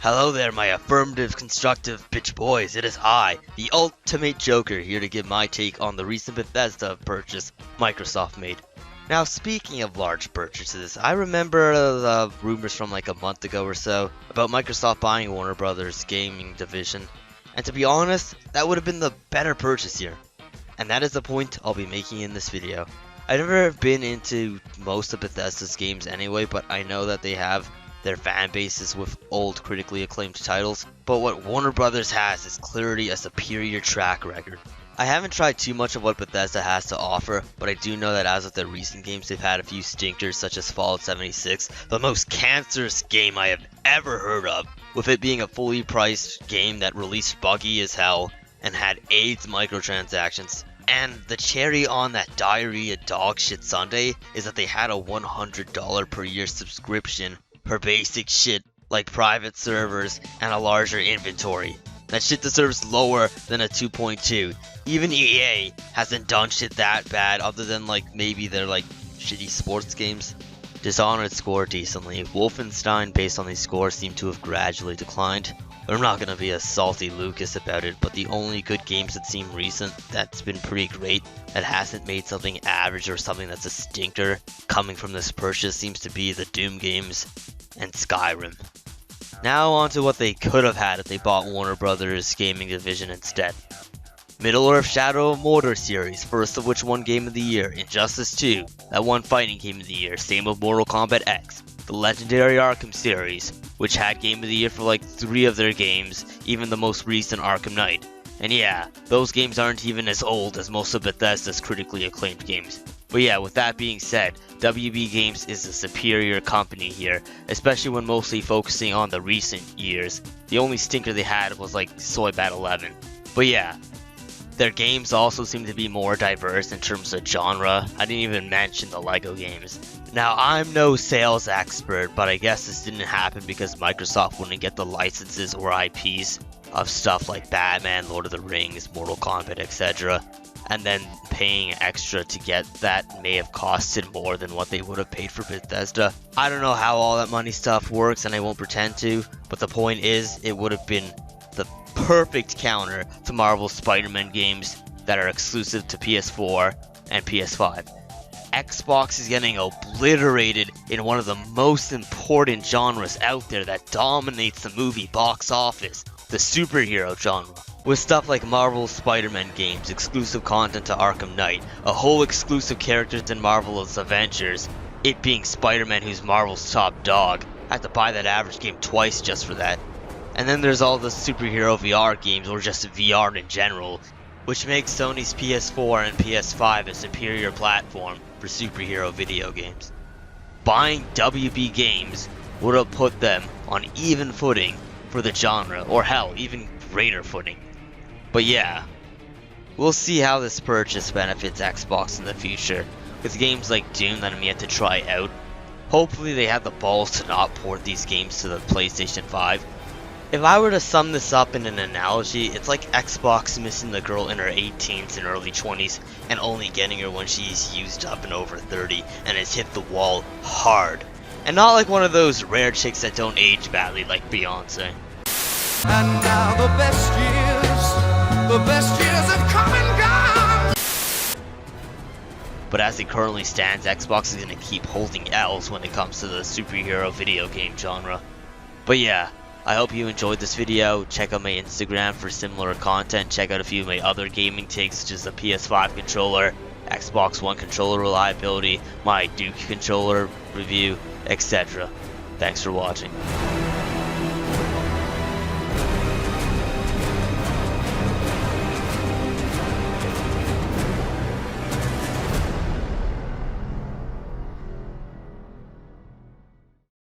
Hello there, my affirmative, constructive bitch boys. It is I, the UltaMatE Joker, here to give my take on the recent Bethesda purchase Microsoft made. Now, speaking of large purchases, I remember the rumors from like a month ago or so about Microsoft buying Warner Brothers gaming division, and to be honest, that would have been the better purchase here. And that is the point I'll be making in this video. I've never been into most of Bethesda's games anyway, but I know that they have their fan bases with old critically acclaimed titles, but what Warner Brothers has is clearly a superior track record. I haven't tried too much of what Bethesda has to offer, but I do know that as of their recent games they've had a few stinkers such as Fallout 76, the most cancerous game I have ever heard of, with it being a fully priced game that released buggy as hell and had AIDS microtransactions. And the cherry on that diarrhea dog shit sundae is that they had a $100 per year subscription for basic shit like private servers and a larger inventory. That shit deserves lower than a 2.2. Even EA hasn't done shit that bad other than like maybe their like shitty sports games. Dishonored scored decently. Wolfenstein based on these scores seem to have gradually declined. I'm not gonna be a salty Lucas about it, but the only good games that seem recent that's been pretty great that hasn't made something average or something that's a stinker coming from this purchase seems to be the Doom games and Skyrim. Now on to what they could have had if they bought Warner Brothers gaming division instead. Middle-earth Shadow of Mordor series, first of which won Game of the Year. Injustice 2, that won Fighting Game of the Year. Same with Mortal Kombat X. The legendary Arkham series, which had Game of the Year for like 3 of their games, even the most recent Arkham Knight. And yeah, those games aren't even as old as most of Bethesda's critically acclaimed games. But yeah, with that being said, WB Games is a superior company here, especially when mostly focusing on the recent years. The only stinker they had was like Soybat 11. But yeah, their games also seem to be more diverse in terms of genre. I didn't even mention the LEGO games. Now, I'm no sales expert, but I guess this didn't happen because Microsoft wouldn't get the licenses or IPs of stuff like Batman, Lord of the Rings, Mortal Kombat, etc. And then paying extra to get that may have costed more than what they would have paid for Bethesda. I don't know how all that money stuff works and I won't pretend to, but the point is it would have been the perfect counter to Marvel's Spider-Man games that are exclusive to PS4 and PS5. Xbox is getting obliterated in one of the most important genres out there that dominates the movie box office, the superhero genre. With stuff like Marvel's Spider-Man games, exclusive content to Arkham Knight, a whole exclusive characters in Marvel's Avengers, it being Spider-Man who's Marvel's top dog. I have to buy that average game twice just for that. And then there's all the superhero VR games, or just VR in general, which makes Sony's PS4 and PS5 a superior platform for superhero video games. Buying WB Games would have put them on even footing for the genre, or hell, even greater footing. But yeah, we'll see how this purchase benefits Xbox in the future, with games like Doom that I'm yet to try out. Hopefully they have the balls to not port these games to the PlayStation 5. If I were to sum this up in an analogy, it's like Xbox missing the girl in her 18s and early 20s and only getting her when she's used up and over 30 and has hit the wall hard. And not like one of those rare chicks that don't age badly like Beyonce. And now the best years have come and gone. But as it currently stands, Xbox is going to keep holding L's when it comes to the superhero video game genre. But yeah, I hope you enjoyed this video. Check out my Instagram for similar content. Check out a few of my other gaming takes such as the PS5 controller, Xbox One controller reliability, my Duke controller review, etc. Thanks for watching.